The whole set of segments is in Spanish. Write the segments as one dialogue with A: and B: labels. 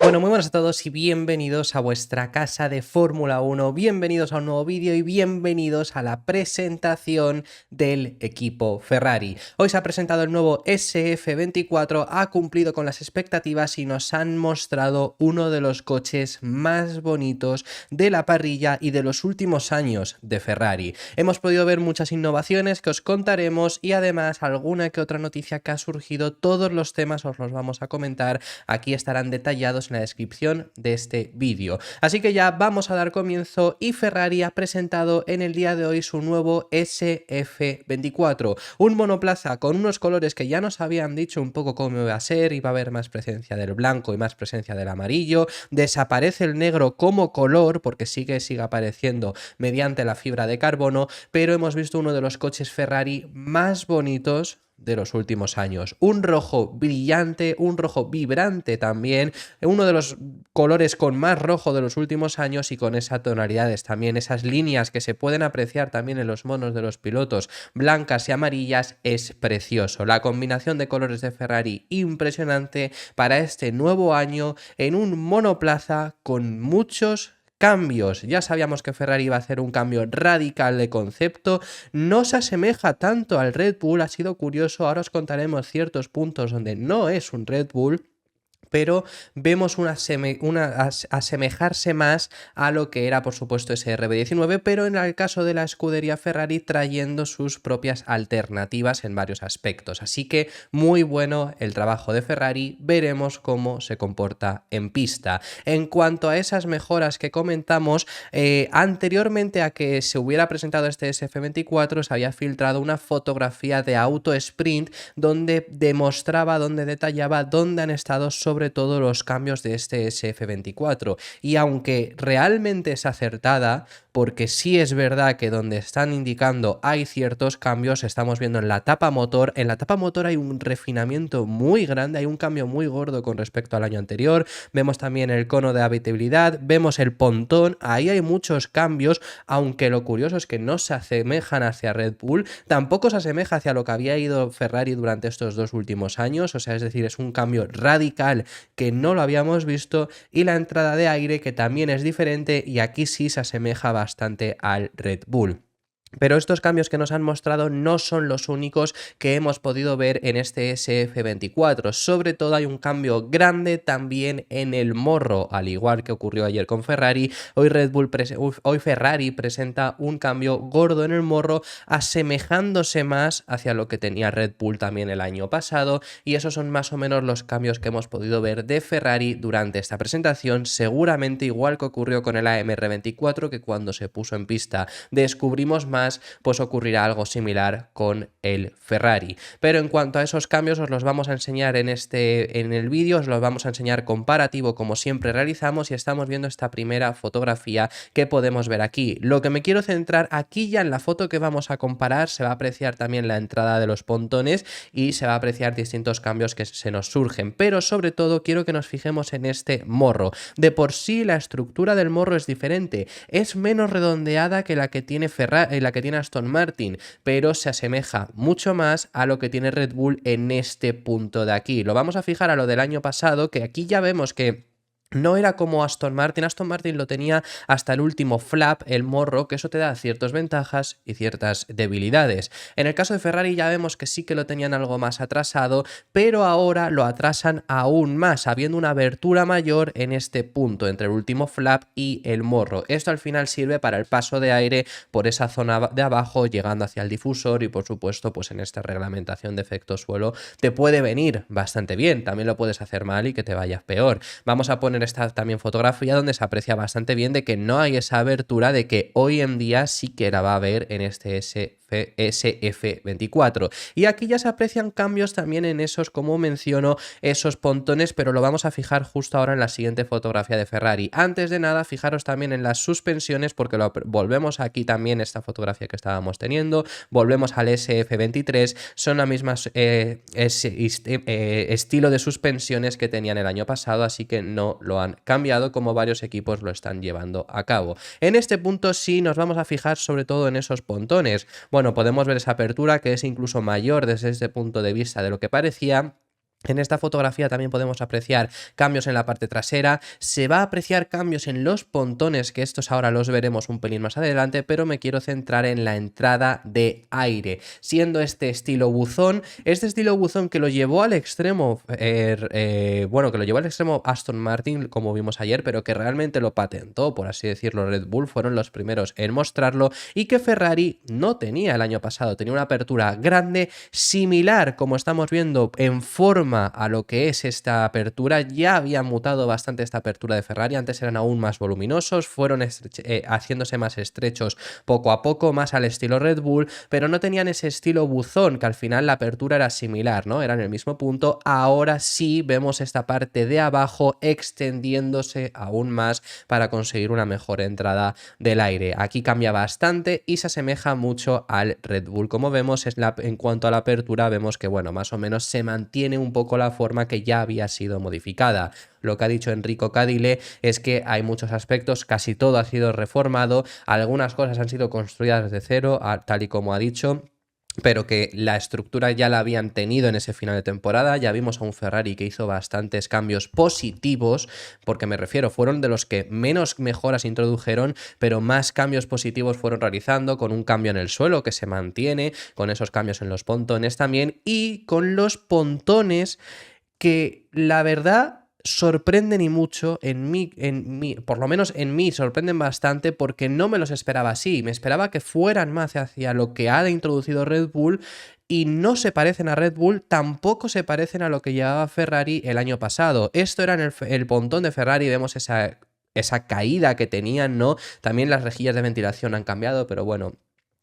A: Bueno, muy buenas a todos y bienvenidos a vuestra casa de Fórmula 1, bienvenidos a un nuevo vídeo y bienvenidos a la presentación del equipo Ferrari. Hoy se ha presentado el nuevo SF24, ha cumplido con las expectativas y nos han mostrado uno de los coches más bonitos de la parrilla y de los últimos años de Ferrari. Hemos podido ver muchas innovaciones que os contaremos y además alguna que otra noticia que ha surgido. Todos los temas os los vamos a comentar, aquí estarán detallados en la descripción de este vídeo. Así que ya vamos a dar comienzo y Ferrari ha presentado en el día de hoy su nuevo SF24, un monoplaza con unos colores que ya nos habían dicho un poco cómo iba a ser. Iba a haber más presencia del blanco y más presencia del amarillo, desaparece el negro como color porque sigue apareciendo mediante la fibra de carbono, pero hemos visto uno de los coches Ferrari más bonitos de los últimos años. Un rojo brillante, un rojo vibrante también, uno de los colores con más rojo de los últimos años y con esas tonalidades también, esas líneas que se pueden apreciar también en los monos de los pilotos, blancas y amarillas, es precioso. La combinación de colores de Ferrari impresionante para este nuevo año en un monoplaza con muchos cambios. Ya sabíamos que Ferrari iba a hacer un cambio radical de concepto, no se asemeja tanto al Red Bull, ha sido curioso, ahora os contaremos ciertos puntos donde no es un Red Bull, pero vemos asemejarse más a lo que era, por supuesto, ese RB19, pero en el caso de la escudería Ferrari trayendo sus propias alternativas en varios aspectos. Así que muy bueno el trabajo de Ferrari, veremos cómo se comporta en pista. En cuanto a esas mejoras que comentamos, anteriormente a que se hubiera presentado este SF24, se había filtrado una fotografía de Auto Sprint donde demostraba, donde detallaba dónde han estado sobre todo los cambios de este SF24, y aunque realmente es acertada, porque sí es verdad que donde están indicando hay ciertos cambios, estamos viendo en la tapa motor hay un refinamiento muy grande, hay un cambio muy gordo con respecto al año anterior, vemos también el cono de habitabilidad, vemos el pontón, ahí hay muchos cambios, aunque lo curioso es que no se asemejan hacia Red Bull, tampoco se asemeja hacia lo que había ido Ferrari durante estos dos últimos años, o sea, es decir, es un cambio radical que no lo habíamos visto, y la entrada de aire que también es diferente y aquí sí se asemeja bastante al Red Bull. Pero estos cambios que nos han mostrado no son los únicos que hemos podido ver en este SF24. Sobre todo hay un cambio grande también en el morro, al igual que ocurrió ayer con Ferrari. Hoy Ferrari presenta un cambio gordo en el morro, asemejándose más hacia lo que tenía Red Bull también el año pasado, y esos son más o menos los cambios que hemos podido ver de Ferrari durante esta presentación. Seguramente igual que ocurrió con el AMR24, que cuando se puso en pista descubrimos más, pues ocurrirá algo similar con el Ferrari. Pero en cuanto a esos cambios os los vamos a enseñar en el vídeo, os los vamos a enseñar comparativo como siempre realizamos, y estamos viendo esta primera fotografía que podemos ver aquí. Lo que me quiero centrar aquí, ya en la foto que vamos a comparar, se va a apreciar también la entrada de los pontones y se va a apreciar distintos cambios que se nos surgen, pero sobre todo quiero que nos fijemos en este morro. De por sí la estructura del morro es diferente, es menos redondeada que la que tiene la que tiene Aston Martin, pero se asemeja mucho más a lo que tiene Red Bull en este punto de aquí. Lo vamos a fijar a lo del año pasado, que aquí ya vemos que no era como Aston Martin lo tenía hasta el último flap, el morro, que eso te da ciertas ventajas y ciertas debilidades. En el caso de Ferrari ya vemos que sí que lo tenían algo más atrasado, pero ahora lo atrasan aún más, habiendo una abertura mayor en este punto, entre el último flap y el morro. Esto al final sirve para el paso de aire por esa zona de abajo, llegando hacia el difusor, y por supuesto, pues en esta reglamentación de efecto suelo te puede venir bastante bien, también lo puedes hacer mal y que te vayas peor. Vamos a poner esta también fotografía donde se aprecia bastante bien de que no hay esa abertura, de que hoy en día sí que la va a haber en este SF24. Y aquí ya se aprecian cambios también en esos, como menciono, esos pontones, pero lo vamos a fijar justo ahora en la siguiente fotografía de Ferrari. Antes de nada, fijaros también en las suspensiones, porque volvemos aquí también esta fotografía que estábamos teniendo, volvemos al SF23, son la misma estilo de suspensiones que tenían el año pasado, así que no lo han cambiado, como varios equipos lo están llevando a cabo. En este punto sí nos vamos a fijar sobre todo en esos pontones. Bueno, podemos ver esa apertura que es incluso mayor desde este punto de vista de lo que parecía, En esta fotografía también podemos apreciar cambios en la parte trasera, se va a apreciar cambios en los pontones, que estos ahora los veremos un pelín más adelante, pero me quiero centrar en la entrada de aire, siendo este estilo buzón que lo llevó al extremo, bueno, que lo llevó al extremo Aston Martin, como vimos ayer, pero que realmente lo patentó, por así decirlo, Red Bull, fueron los primeros en mostrarlo, y que Ferrari no tenía el año pasado, tenía una apertura grande, similar, como estamos viendo, en forma a lo que es esta apertura. Ya había mutado bastante esta apertura de Ferrari, antes eran aún más voluminosos, fueron haciéndose más estrechos poco a poco, más al estilo Red Bull, pero no tenían ese estilo buzón, que al final la apertura era similar, ¿no? Era en el mismo punto. Ahora sí vemos esta parte de abajo extendiéndose aún más para conseguir una mejor entrada del aire. Aquí cambia bastante y se asemeja mucho al Red Bull. Como vemos, en cuanto a la apertura, vemos que, bueno, más o menos se mantiene un poco la forma que ya había sido modificada. Lo que ha dicho Enrico Cadile es que hay muchos aspectos, casi todo ha sido reformado, algunas cosas han sido construidas desde cero, tal y como ha dicho, pero que la estructura ya la habían tenido en ese final de temporada. Ya vimos a un Ferrari que hizo bastantes cambios positivos, porque me refiero, fueron de los que menos mejoras introdujeron, pero más cambios positivos fueron realizando, con un cambio en el suelo que se mantiene, con esos cambios en los pontones también, y con los pontones que la verdad sorprenden y mucho, por lo menos en mí sorprenden bastante, porque no me los esperaba así. Me esperaba que fueran más hacia lo que ha introducido Red Bull, y no se parecen a Red Bull, tampoco se parecen a lo que llevaba Ferrari el año pasado. Esto era en el pontón de Ferrari, vemos esa caída que tenían, ¿no? También las rejillas de ventilación han cambiado, pero bueno,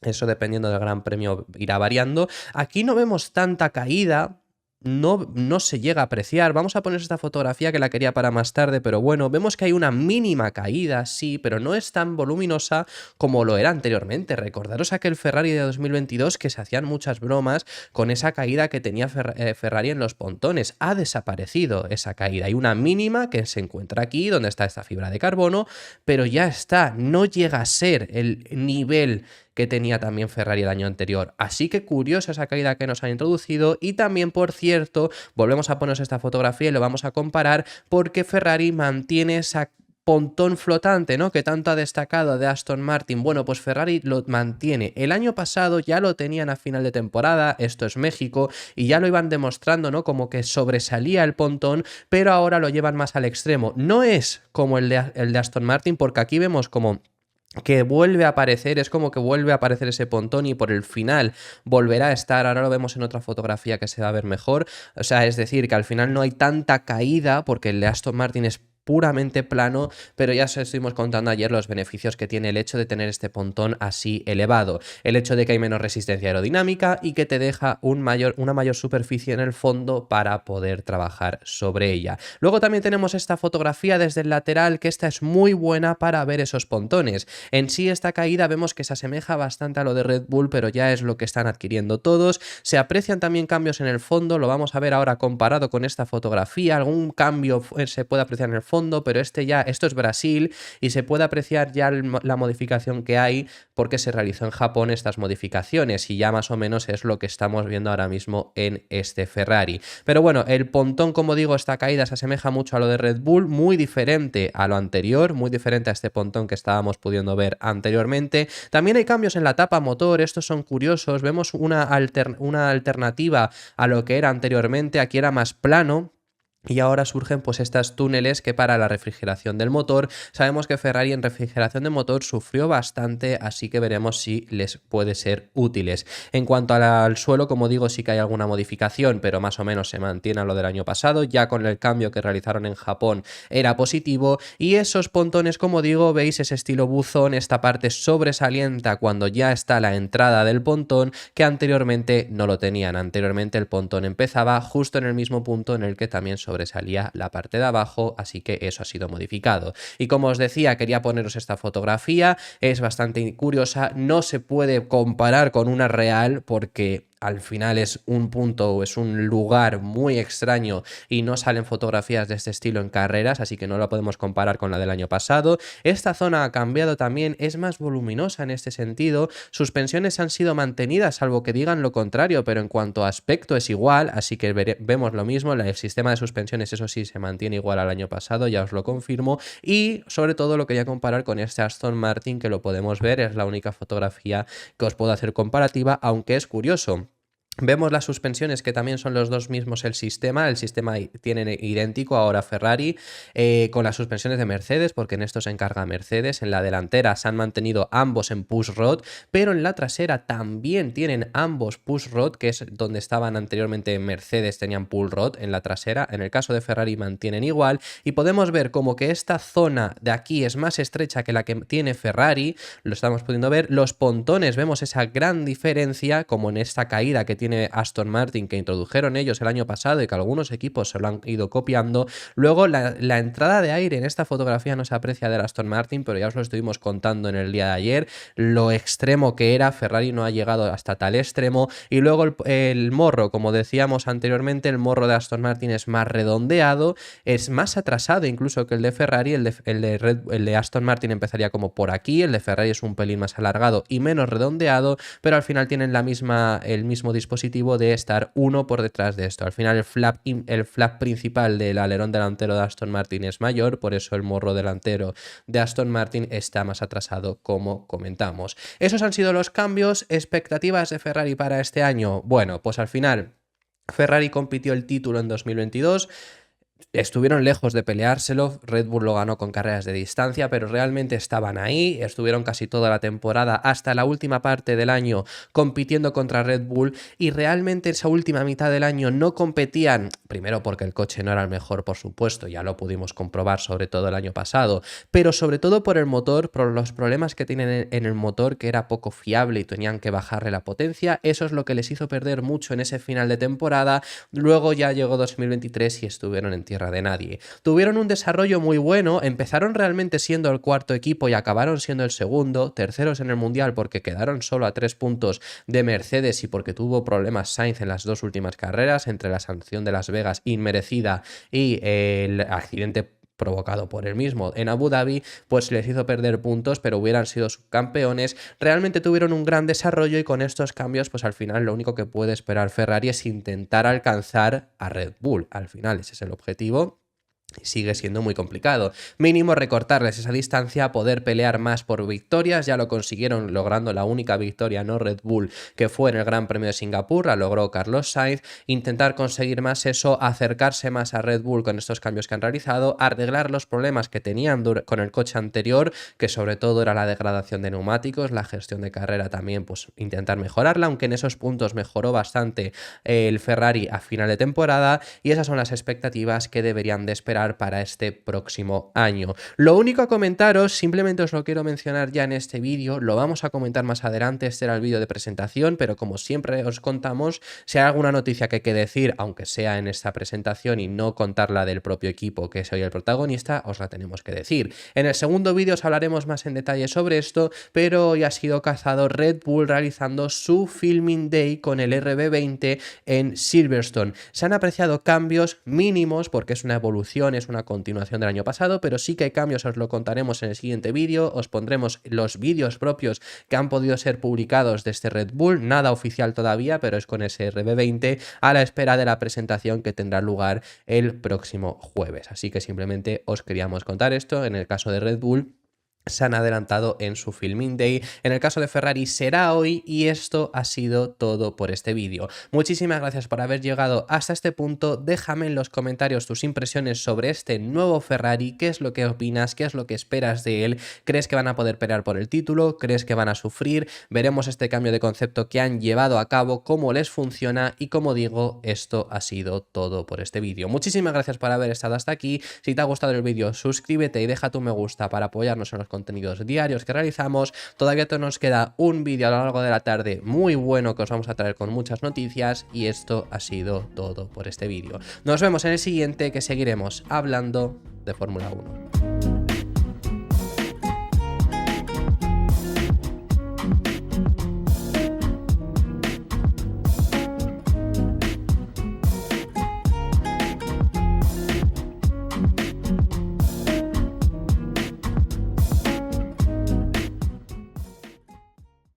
A: eso dependiendo del Gran Premio irá variando. Aquí no vemos tanta caída. No se llega a apreciar. Vamos a poner esta fotografía, que la quería para más tarde, pero bueno, vemos que hay una mínima caída, sí, pero no es tan voluminosa como lo era anteriormente. Recordaros aquel Ferrari de 2022 que se hacían muchas bromas con esa caída que tenía Ferrari en los pontones. Ha desaparecido esa caída. Hay una mínima que se encuentra aquí, donde está esta fibra de carbono, pero ya está. No llega a ser el nivel que tenía también Ferrari el año anterior. Así que curiosa esa caída que nos han introducido. Y también, por cierto, volvemos a ponernos esta fotografía y lo vamos a comparar, porque Ferrari mantiene esa pontón flotante, ¿no?, que tanto ha destacado de Aston Martin. Bueno, pues Ferrari lo mantiene. El año pasado ya lo tenían a final de temporada, esto es México, y ya lo iban demostrando, ¿no?, como que sobresalía el pontón, pero ahora lo llevan más al extremo. No es como el de Aston Martin, porque aquí vemos como que vuelve a aparecer, es como que vuelve a aparecer ese pontón y por el final volverá a estar. Ahora lo vemos en otra fotografía que se va a ver mejor. O sea, es decir, que al final no hay tanta caída, porque el de Aston Martin es puramente plano, pero ya os estuvimos contando ayer los beneficios que tiene el hecho de tener este pontón así elevado. El hecho de que hay menos resistencia aerodinámica y que te deja una mayor superficie en el fondo para poder trabajar sobre ella. Luego también tenemos esta fotografía desde el lateral, que esta es muy buena para ver esos pontones. En sí, esta caída vemos que se asemeja bastante a lo de Red Bull, pero ya es lo que están adquiriendo todos. Se aprecian también cambios en el fondo, lo vamos a ver ahora comparado con esta fotografía. Algún cambio se puede apreciar en el fondo, pero esto es Brasil y se puede apreciar ya la modificación que hay, porque se realizó en Japón estas modificaciones, y ya más o menos es lo que estamos viendo ahora mismo en este Ferrari. Pero bueno, el pontón, como digo, esta caída se asemeja mucho a lo de Red Bull, muy diferente a lo anterior, muy diferente a este pontón que estábamos pudiendo ver anteriormente. También hay cambios en la tapa motor, estos son curiosos. Vemos una alternativa a lo que era anteriormente. Aquí era más plano, y ahora surgen pues estos túneles que para la refrigeración del motor. Sabemos que Ferrari en refrigeración de motor sufrió bastante, así que veremos si les puede ser útiles. En cuanto al suelo, como digo, sí que hay alguna modificación, pero más o menos se mantiene a lo del año pasado. Ya con el cambio que realizaron en Japón era positivo, y esos pontones, como digo, veis ese estilo buzón, esta parte sobresalienta cuando ya está la entrada del pontón, que anteriormente no lo tenían. Anteriormente el pontón empezaba justo en el mismo punto en el que también sobresalía la parte de abajo, así que eso ha sido modificado. Y como os decía, quería poneros esta fotografía, es bastante curiosa, no se puede comparar con una real porque al final es un punto o es un lugar muy extraño y no salen fotografías de este estilo en carreras, así que no lo podemos comparar con la del año pasado. Esta zona ha cambiado también, es más voluminosa en este sentido, suspensiones han sido mantenidas, salvo que digan lo contrario, pero en cuanto a aspecto es igual, así que vemos lo mismo, el sistema de suspensiones eso sí se mantiene igual al año pasado, ya os lo confirmo, y sobre todo lo quería comparar con este Aston Martin, que lo podemos ver, es la única fotografía que os puedo hacer comparativa, aunque es curioso. Vemos las suspensiones que también son los dos mismos el sistema tiene idéntico ahora Ferrari con las suspensiones de Mercedes, porque en esto se encarga Mercedes. En la delantera se han mantenido ambos en push rod, pero en la trasera también tienen ambos push rod, que es donde estaban anteriormente Mercedes, tenían pull rod en la trasera. En el caso de Ferrari mantienen igual y podemos ver como que esta zona de aquí es más estrecha que la que tiene Ferrari, lo estamos pudiendo ver. Los pontones, vemos esa gran diferencia como en esta caída que tiene Aston Martin, que introdujeron ellos el año pasado y que algunos equipos se lo han ido copiando. Luego la entrada de aire en esta fotografía no se aprecia del Aston Martin, pero ya os lo estuvimos contando en el día de ayer, lo extremo que era. Ferrari no ha llegado hasta tal extremo. Y luego el morro, como decíamos anteriormente, el morro de Aston Martin es más redondeado, es más atrasado incluso que el de Ferrari. El de Aston Martin empezaría como por aquí, el de Ferrari es un pelín más alargado y menos redondeado, pero al final tienen el mismo dispositivo de estar uno por detrás de esto. Al final el flap principal del alerón delantero de Aston Martin es mayor, por eso el morro delantero de Aston Martin está más atrasado, como comentamos. Esos han sido los cambios. ¿Expectativas de Ferrari para este año? Bueno, pues al final Ferrari compitió el título en 2022. Estuvieron lejos de peleárselo, Red Bull lo ganó con carreras de distancia, pero realmente estaban ahí, estuvieron casi toda la temporada hasta la última parte del año compitiendo contra Red Bull, y realmente esa última mitad del año no competían, primero porque el coche no era el mejor, por supuesto, ya lo pudimos comprobar sobre todo el año pasado, pero sobre todo por el motor, por los problemas que tienen en el motor, que era poco fiable y tenían que bajarle la potencia. Eso es lo que les hizo perder mucho en ese final de temporada. Luego ya llegó 2023 y estuvieron en tierra de nadie. Tuvieron un desarrollo muy bueno, empezaron realmente siendo el cuarto equipo y acabaron siendo el segundo, terceros en el mundial porque quedaron solo a 3 puntos de Mercedes y porque tuvo problemas Sainz en las dos últimas carreras, entre la sanción de Las Vegas inmerecida y el accidente provocado por él mismo en Abu Dhabi, pues les hizo perder puntos, pero hubieran sido subcampeones. Realmente tuvieron un gran desarrollo y con estos cambios, pues al final lo único que puede esperar Ferrari es intentar alcanzar a Red Bull. Al final ese es el objetivo. Sigue siendo muy complicado. Mínimo recortarles esa distancia, poder pelear más por victorias. Ya lo consiguieron logrando la única victoria no Red Bull, que fue en el Gran Premio de Singapur, la logró Carlos Sainz. Intentar conseguir más eso, acercarse más a Red Bull con estos cambios que han realizado, arreglar los problemas que tenían con el coche anterior, que sobre todo era la degradación de neumáticos, la gestión de carrera también, pues intentar mejorarla, aunque en esos puntos mejoró bastante el Ferrari a final de temporada, y esas son las expectativas que deberían de esperar para este próximo año. Lo único a comentaros, simplemente os lo quiero mencionar ya en este vídeo, lo vamos a comentar más adelante, este era el vídeo de presentación, pero como siempre os contamos, si hay alguna noticia que hay que decir, aunque sea en esta presentación y no contarla del propio equipo que soy el protagonista, os la tenemos que decir. En el segundo vídeo os hablaremos más en detalle sobre esto, pero hoy ha sido cazado Red Bull realizando su Filming Day con el RB20 en Silverstone. Se han apreciado cambios mínimos porque es una evolución, es una continuación del año pasado, pero sí que hay cambios, os lo contaremos en el siguiente vídeo, os pondremos los vídeos propios que han podido ser publicados de este Red Bull, nada oficial todavía, pero es con ese RB20 a la espera de la presentación que tendrá lugar el próximo jueves. Así que simplemente os queríamos contar esto. En el caso de Red Bull, se han adelantado en su Filming Day. En el caso de Ferrari será hoy, y esto ha sido todo por este vídeo. Muchísimas gracias por haber llegado hasta este punto. Déjame en los comentarios tus impresiones sobre este nuevo Ferrari, qué es lo que opinas, qué es lo que esperas de él, crees que van a poder pelear por el título, crees que van a sufrir, veremos este cambio de concepto que han llevado a cabo, cómo les funciona, y como digo, esto ha sido todo por este vídeo. Muchísimas gracias por haber estado hasta aquí. Si te ha gustado el vídeo, suscríbete y deja tu me gusta para apoyarnos en los contenidos diarios que realizamos. Todavía nos queda un vídeo a lo largo de la tarde muy bueno que os vamos a traer con muchas noticias, y esto ha sido todo por este vídeo. Nos vemos en el siguiente, que seguiremos hablando de Fórmula 1.